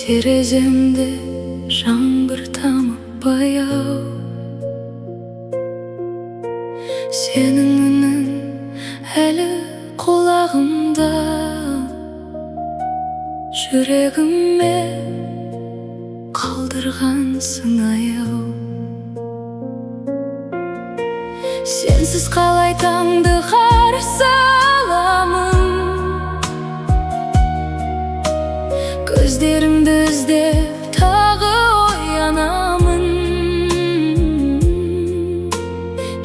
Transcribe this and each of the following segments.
Тереземде жаңбыр тамып баяу, сенің үнің әлі құлағымда. Жүрегіме қалдырғансың аяу. Сенсіз қалай таңды қарсы аламын, көздеріңді іздеп тағы оянамын.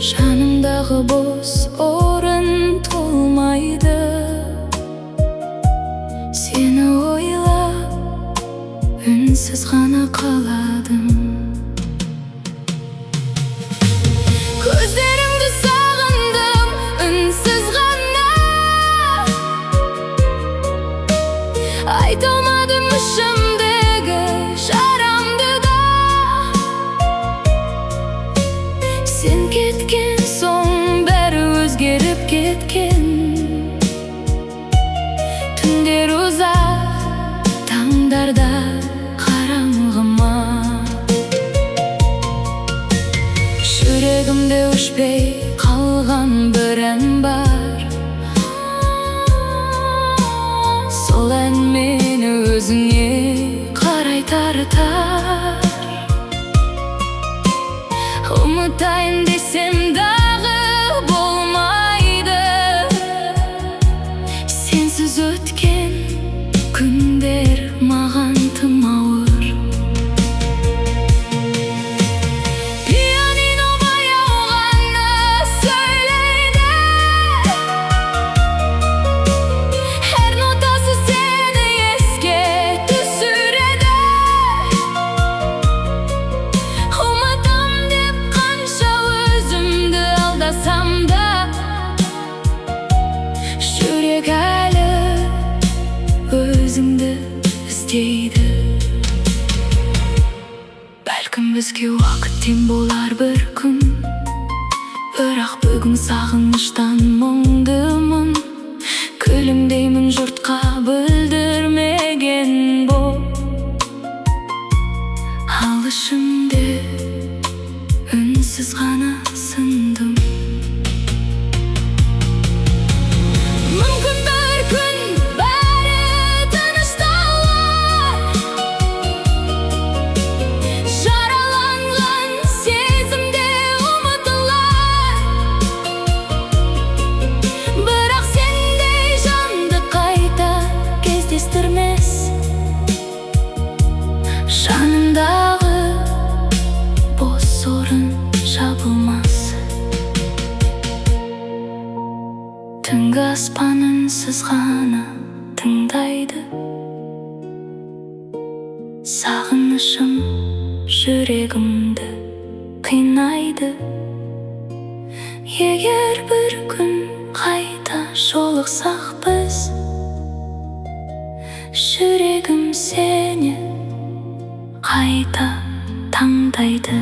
Жанымдағы бос орын толмайды, сені ойлап үнсіз ғана қаладым. Көздеріңді сағындым үнсіз ғана, айта алмадым ішімдегі жарамды да. Сен кеткен соң бәрі өзгеріп кеткен. Түндер ұзақ, таңдарда қараңғыма. Жүрегімде өшпей қалған бір ән бар, сол ән мені өзіңе қарай тартар. Ұмытайын десем дағы болмайды, сенсіз өткен күндер маған тым ауыр. Пианино баяу ғана сөйлейді, әр нотасы сені еске түсіреді. Ұмытам деп қанша өзімді алдасам да, жүрек әлі өзіңді іздейді. Бәлкім бізге уақыт тең болар бір күн, бірақ бүгін сағыныштан мұңдымын. Күлімдеймін жұртқа білдірмеген боп, ал ішімде үнсіз ғана сындым. Мүмкін бір күн бәрі тынышталар, жараланған сезімде ұмытылар. Бірақ сендей жанды қайта кездестірмес, жанымдағы бос орын жабылмас. Түнгі аспан үнсіз ғана тыңдайды, сағынышым жүрегімді қинайды. Егер бір күн қайта жолықсақ біз, жүрегім сені қайта таңдайды.